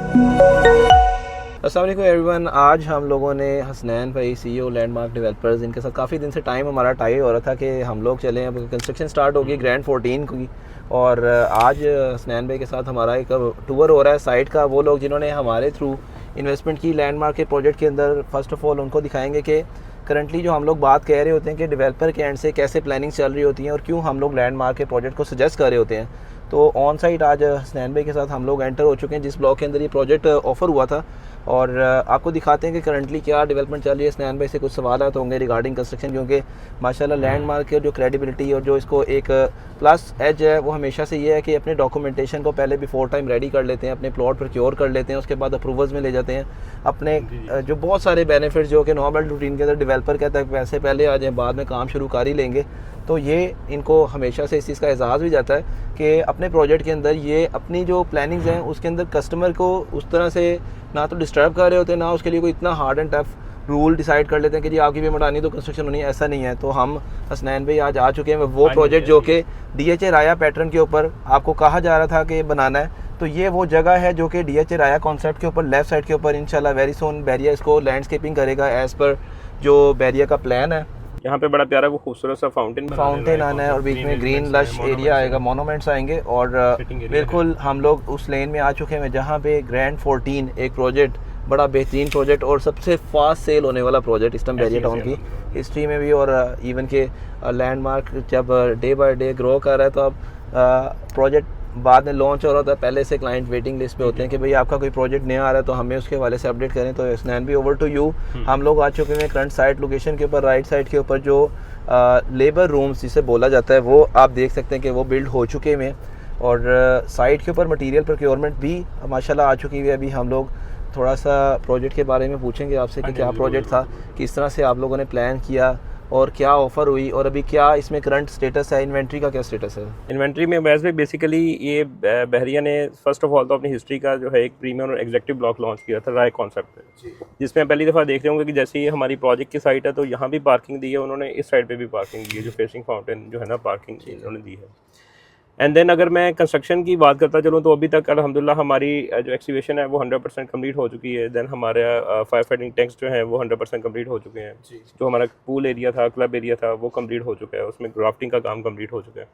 अस्सलाम वालेकुम एवरीवन। आज हम लोगों ने हसनैन भाई CEO लैंडमार्क डेवलपर्स, इनके साथ काफ़ी दिन से टाइम हमारा टाई हो रहा था कि हम लोग चलें। अब कंस्ट्रक्शन स्टार्ट होगी ग्रैंड 14 की, और आज हसनैन भाई के साथ हमारा एक टूर हो रहा है साइट का। वो लोग जिन्होंने हमारे थ्रू इन्वेस्टमेंट की लैंडमार्क के प्रोजेक्ट के अंदर, फ़र्स्ट ऑफ़ ऑल उनको दिखाएंगे कि करंटली जो हम लोग बात कह रहे होते हैं कि डेवलपर के एंड से कैसे प्लानिंग चल रही होती है और क्यों हम लोग लैंडमार्क के प्रोजेक्ट को सजेस्ट कर रहे होते हैं। तो ऑन साइट आज हसनैन भाई के साथ हम लोग एंटर हो चुके हैं जिस ब्लॉक के अंदर ये प्रोजेक्ट ऑफ़र हुआ था, और आपको दिखाते हैं कि करंटली क्या डेवलपमेंट चल रही है। हसनैन भाई से कुछ सवाल तो होंगे रिगार्डिंग कंस्ट्रक्शन, क्योंकि माशाल्लाह लैंडमार्क के जो क्रेडिबिलिटी और जो इसको एक प्लस एज है वो हमेशा से ये है कि अपने डॉक्यूमेंटेशन को पहले बिफोर टाइम रेडी कर लेते हैं, अपने प्लॉट प्रोक्योर कर लेते हैं, उसके बाद अप्रूवल्स में ले जाते हैं। अपने जो बहुत सारे बेनिफिट्स जो कि नॉर्मल रूटीन के अंदर डेवलपर कहता है कि पैसे पहले आ जाएँ बाद में काम शुरू कर ही लेंगे, तो ये इनको हमेशा से इस चीज़ का एहसास भी जाता है कि अपने प्रोजेक्ट के अंदर ये अपनी जो प्लानिंग्स हैं उसके अंदर कस्टमर को उस तरह से ना तो डिस्टर्ब कर रहे होते हैं, ना उसके लिए कोई इतना hard and tough rule decide कर लेते हैं कि जी आपकी पेमेंट आनी तो कंस्ट्रक्शन होनी है। ऐसा नहीं है। तो हम हसनैन भाई आज आ चुके हैं वो प्रोजेक्ट जो कि DHA राया पैटर्न के ऊपर आपको कहा जा रहा था कि बनाना है। तो ये वो जगह है जो कि DHA राया कॉन्सेप्ट के ऊपर लेफ्ट साइड के ऊपर इंशाल्लाह वेरी सून बैरिया इसको लैंडस्केपिंग करेगा एज़ पर जो बैरिया का प्लान है। यहाँ पे बड़ा प्यारा वो खूबसूरत सा फाउंटेन आना है और बीच में ग्रीन लश एरिया आएगा, मोनूमेंट्स आएंगे, और बिल्कुल हम लोग उस लेन में आ चुके हैं जहाँ पे ग्रैंड 14 एक प्रोजेक्ट, बड़ा बेहतरीन प्रोजेक्ट और सबसे फास्ट सेल होने वाला प्रोजेक्ट इस टाइम बैरिया टाउन की हिस्ट्री में भी, और इवन के लैंडमार्क जब डे बाय डे ग्रो कर रहा है तो अब प्रोजेक्ट बाद में लॉन्च हो रहा था, पहले से क्लाइंट वेटिंग लिस्ट पे होते हैं कि भाई आपका कोई प्रोजेक्ट नया आ रहा है तो हमें उसके हवाले से अपडेट करें। तो हसनैन भी ओवर टू यू। हम लोग आ चुके हैं करंट साइट लोकेशन के ऊपर, राइट साइड के ऊपर जो लेबर रूम्स जिसे बोला जाता है वो आप देख सकते हैं कि वो बिल्ड हो चुके हैं, और साइट के ऊपर मटेरियल प्रोक्योरमेंट भी माशाल्लाह आ चुकी है। अभी हम लोग थोड़ा सा प्रोजेक्ट के बारे में पूछेंगे आपसे कि क्या प्रोजेक्ट था, किस तरह से आप लोगों ने प्लान किया और क्या ऑफ़र हुई, और अभी क्या इसमें करंट स्टेटस है, इन्वेंट्री का क्या स्टेटस है। इन्वेंट्री में वैसे बेसिकली ये बहरिया ने फर्स्ट ऑफ ऑल तो अपनी हिस्ट्री का जो है एक प्रीमियम और एग्जेक्टिव ब्लॉक लॉन्च किया था राय कॉन्सेप्ट पे, जिसमें पहली दफ़ा देख रहे होंगे कि जैसे ये हमारी प्रोजेक्ट की साइट है तो यहाँ भी पार्किंग दी है उन्होंने, इस साइड पर भी पार्किंग दी है, जो फेसिंग फाउंटेन जो है ना पार्किंग उन्होंने दी है। एंड देन अगर मैं कंस्ट्रक्शन की बात करता चलूँ तो अभी तक अल्हम्दुलिल्लाह हमारी जो एक्सीवेशन है वो 100% कंप्लीट हो चुकी है। देन हमारे फायर फाइटिंग टैंक्स जो हैं वो 100% कंप्लीट हो चुके हैं। जो हमारा पूल एरिया था, क्लब एरिया था, वो कंप्लीट हो चुका है, उसमें राफ्टिंग का काम कंप्लीट हो चुका है।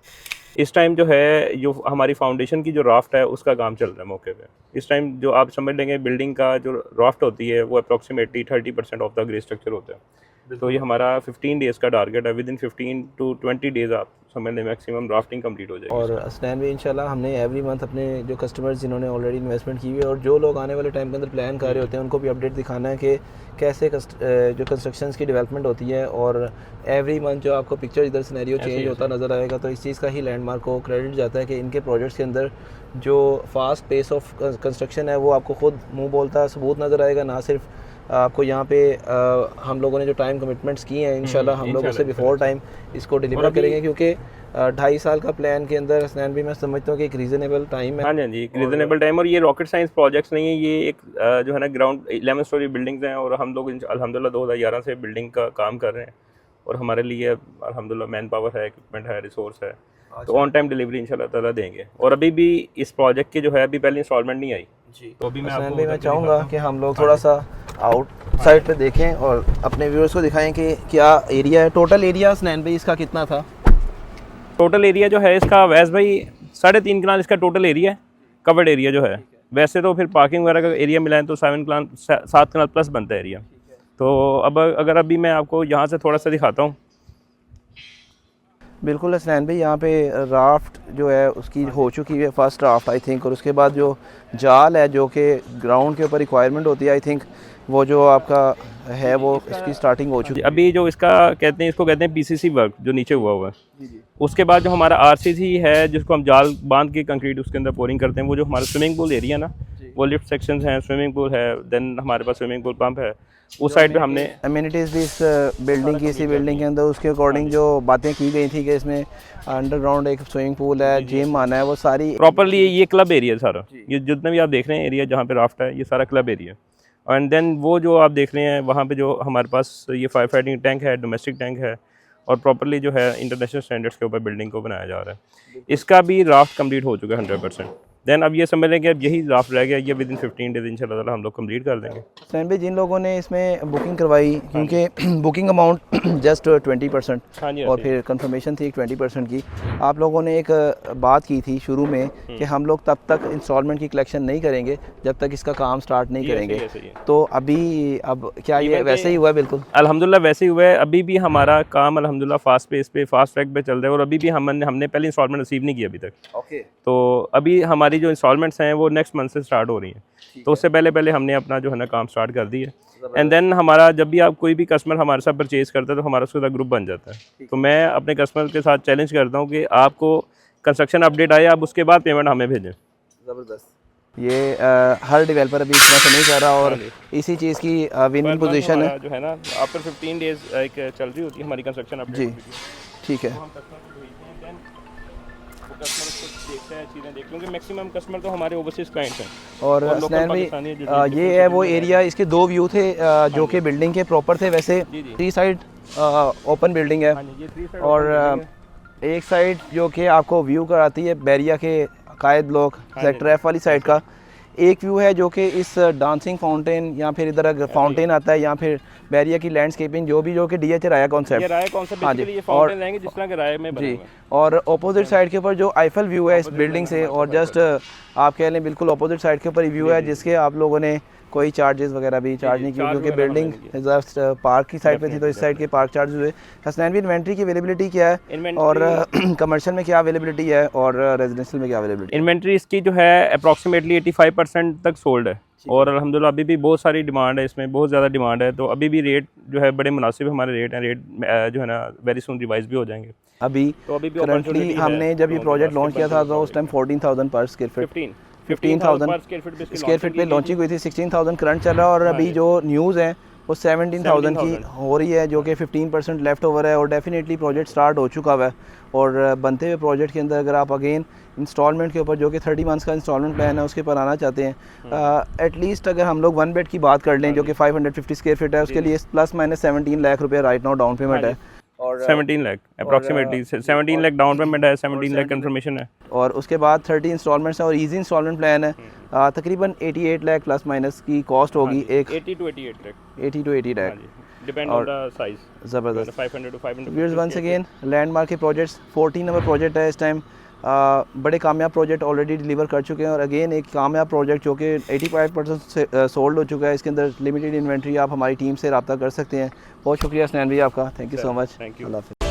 इस टाइम जो है जो हमारी फाउंडेशन की जो राफ्ट है उसका काम चल रहा है मौके पे। इस टाइम जो आप समझ लेंगे बिल्डिंग का जो राफ्ट होती है वो approximately 30% of the grey structure होता है। तो ये हमारा 15 डेज़ का टारगेट है, विद इन 15 to 20 डेज़ आप समझ लें मैक्सिमम राफ्टिंग कंप्लीट हो जाएगी। और हसनैन भी इंशाल्लाह हमने एवरी मंथ अपने जो कस्टमर्स जिन्होंने ऑलरेडी इन्वेस्टमेंट की हुई है और जो लोग आने वाले टाइम के अंदर प्लान कर रहे होते हैं उनको भी अपडेट दिखाना है कि कैसे जो कंस्ट्रक्शंस की डेवलपमेंट होती है, और एवरी मंथ जो आपको पिक्चर इधर सिनेरियो चेंज होता नज़र आएगा। तो इस चीज़ का ही लैंडमार्क को क्रेडिट जाता है कि इनके प्रोजेक्ट्स के अंदर जो फास्ट पेस ऑफ कंस्ट्रक्शन है वो आपको खुद मुँह बोलता सबूत नज़र आएगा। ना सिर्फ आपको यहाँ पे हम लोगों ने जो टाइम कमिटमेंट्स किए हैं इंशाल्लाह हम लोग उससे बिफोर टाइम इसको डिलीवर करेंगे, क्योंकि 2.5 साल का प्लान के अंदर हसनैन भी मैं समझता हूँ कि एक रीज़नेबल टाइम है। हाँ जी, एक रीज़नेबल टाइम, और ये रॉकेट साइंस प्रोजेक्ट्स नहीं है, ये एक जो है ना ग्राउंड 11 स्टोरी बिल्डिंग्स हैं, और हम लोग अल्हम्दुलिल्लाह 2011 से बिल्डिंग का काम कर रहे हैं, और हमारे लिए अल्हम्दुलिल्लाह मैन पावर है, इक्विपमेंट है, रिसोर्स है, तो ऑन टाइम डिलीवरी इंशाल्लाह ताला देंगे। और अभी भी इस प्रोजेक्ट की जो है अभी पहले इंस्टॉलमेंट नहीं आई जी, तो अभी मैं चाहूँगा कि हम लोग थोड़ा सा आउट साइड पे देखें और अपने व्यूअर्स को दिखाएं कि क्या एरिया है। टोटल एरिया हसनैन भाई इसका कितना था? टोटल एरिया जो है इसका वैसे भाई 3.5 कनाल इसका टोटल एरिया है, कवर्ड एरिया जो है। वैसे तो फिर पार्किंग वगैरह का एरिया मिलाएं तो 7 कनाल प्लस बनता है एरिया। तो अब अगर अभी मैं आपको यहाँ से थोड़ा सा दिखाता हूँ। बिल्कुल हसनैन भाई, यहाँ पे राफ्ट जो है उसकी हो चुकी है फर्स्ट राफ्ट आई थिंक, और उसके बाद जो जाल है जो कि ग्राउंड के ऊपर रिक्वायरमेंट होती है आई थिंक वो जो आपका है वो इसकी स्टार्टिंग हो चुकी है। अभी जो इसका कहते हैं, इसको कहते हैं PCC वर्क जो नीचे हुआ है। उसके बाद जो हमारा RCC है जिसको हम जाल बांध के कंक्रीट उसके अंदर पोरिंग करते हैं, वो जो हमारा स्विमिंग पूल एरिया ना, वो लिफ्ट सेक्शंस हैं, स्विमिंग पूल है, देन हमारे पास स्विमिंग पूल पंप है। उस साइड पे हमने अम्यूनिटीज़ भी इस बिल्डिंग की, इसी बिल्डिंग के अंदर उसके अकॉर्डिंग जो बातें की गई थी कि इसमें अंडरग्राउंड एक स्विमिंग पूल है, जिम आना है, वो सारी प्रॉपरली ये क्लब एरिया सारा, ये जितना भी आप देख रहे हैं एरिया जहाँ पे राफ्ट है ये सारा क्लब एरिया। एंड देन वो जो आप देख रहे हैं वहाँ पे जो हमारे पास ये फायर फाइटिंग टैंक है, डोमेस्टिक टैंक है, और प्रॉपरली जो है इंटरनेशनल स्टैंडर्ड्स के ऊपर बिल्डिंग को बनाया जा रहा है। इसका भी राफ्ट कंप्लीट हो चुका है 100%। देन अब ये समझ लें कि अब यही ड्राफ्ट रह गया, ये विद इन 15 डेज इंशाल्लाह ताला हम लोग कंप्लीट कर देंगे। सैन भाई, जिन लोगों ने इसमें बुकिंग करवाई, क्योंकि बुकिंग अमाउंट जस्ट 20% हाँ जी, और फिर कंफर्मेशन थी 20% की, आप लोगों ने एक बात की थी शुरू में कि हम लोग तब तक इंस्टॉलमेंट की कलेक्शन नहीं करेंगे जब तक इसका काम स्टार्ट नहीं करेंगे। तो अभी अब क्या ये वैसे ही हुआ है? बिल्कुल अल्हम्दुलिल्लाह वैसे ही हुआ है। अभी भी हमारा काम अल्हम्दुलिल्लाह फास्ट पेस पे, फास्ट ट्रैक पे चल रहा है और अभी भी हमने पहले इंस्टॉलमेंट रिसीव नहीं की अभी तक। ओके। तो अभी हमारी जो इंस्टॉलमेंट्स हैं वो नेक्स्ट मंथ से स्टार्ट हो रही हैं, तो उससे पहले हमने अपना जो है ना काम स्टार्ट कर दिया। एंड देन हमारा जब भी आप कोई भी कस्टमर हमारे साथ परचेज़ करता है तो हमारा उसके साथ ग्रुप बन जाता है। तो मैं अपने कस्टमर के साथ चैलेंज करता हूँ कि आपको कंस्ट्रक्शन अपडेट आए, आप उसके बाद पेमेंट हमें भेजें। ज़बरदस्त। ये हर डेवलपर अभी इस तरह से नहीं कर रहा और इसी चीज़ की विनिंग पोजीशन है जो है ना, आफ्टर 15 डेज एक चल रही होती है हमारी कंस्ट्रक्शन अपडेट। जी ठीक है। कस्टमर को देखता है, चीज़ें देख क्योंकि मैक्सिमम कस्टमर तो हमारे ओवरसीज क्लाइंट्स हैं। और हसनैन भाई, ये है वो एरिया, इसके दो व्यू थे जो कि बिल्डिंग के प्रॉपर थे। वैसे 3 साइड ओपन बिल्डिंग है और एक साइड जो कि आपको व्यू कराती है बैरिया के कायद ब्लॉक सेक्टर F वाली साइड का। एक व्यू है जो कि इस डांसिंग फाउंटेन या फिर इधर फाउंटेन आता है या फिर बैरिया की लैंडस्केपिंग जो कि DH राया कॉन्सेप्ट। हाँ जी, ये फाउंटेन लेंगे जिस तरह के राय में जी। और अपोजिट साइड के ऊपर जो आईफल व्यू है इस बिल्डिंग से, और जस्ट आप कह लें बिल्कुल अपोजिट साइड के ऊपर व्यू है, जिसके आप लोगों ने कोई चार्जेस वगैरह भी चार्ज नहीं किए क्योंकि बिल्डिंग जस्ट पार्क की साइड पे थी, तो इस साइड के पार्क चार्जेस हुए। हसनैन भी, इन्वेंट्री की अवेलेबिलिटी क्या है और कमर्शियल में क्या अवेलेबिलिटी है और रेजिडेंशियल में क्या अवेलेबिलिटी? इन्वेंट्री इसकी जो है अप्रॉक्सीमेटली 85% तक सोल्ड है और अल्हम्दुलिल्लाह अभी भी बहुत सारी डिमांड है, इसमें बहुत ज़्यादा डिमांड है। तो अभी भी रेट जो है बड़े मुनासिब हमारे रेट हैं, रेट जो है ना वेरी सून रिवाइज भी हो जाएंगे। अभी करंटली हमने जब ये प्रोजेक्ट लॉन्च किया था तो उस टाइम 14,000 पर स्क्वायर फीट, 15,000 स्क्वायर फीट पे लॉन्चिंग हुई थी। 16,000 करंट चल रहा है और अभी जो न्यूज़ है वो 17,000 की हो रही है, जो कि 15% लेफ्ट ओवर है और डेफिनेटली प्रोजेक्ट स्टार्ट हो चुका हुआ है। और बनते हुए प्रोजेक्ट के अंदर अगर आप अगेन इंस्टॉलमेंट के ऊपर, जो कि 30 मंथ्स का इंस्टॉलमेंट प्लान है, उसके ऊपर आना चाहते हैं, एटलीस्ट अगर हम लोग 1 बेड की बात कर लें जो कि 550 स्क्वायर फीट है, उसके लिए प्लस माइनस 17 लाख रुपये राइट नाउ डाउन पेमेंट है। और 17 lakh approximately 17 lakh down payment है, 17 लाख कंफर्मेशन है और उसके बाद 30 इंस्टॉलमेंट्स हैं और इजी इंस्टॉलमेंट प्लान है। तकरीबन 88 लाख प्लस माइनस की कॉस्ट होगी, एक 80 to 88 lakh, 80 to 80 lakh, depend on the size. ज़बरदस्त। 500 to 500 viewers, once again landmark के प्रोजेक्ट्स 14 नंबर प्रोजेक्ट है इस टाइम। बड़े कामयाब प्रोजेक्ट ऑलरेडी डिलीवर कर चुके हैं और अगेन एक कामयाब प्रोजेक्ट जो कि 85% सोल्ड हो चुका है। इसके अंदर लिमिटेड इन्वेंट्री, आप हमारी टीम से रब्ता कर सकते हैं। बहुत शुक्रिया हसनैन भाई आपका, thank you so much. Thank you. अल्लाह हाफ़िज़।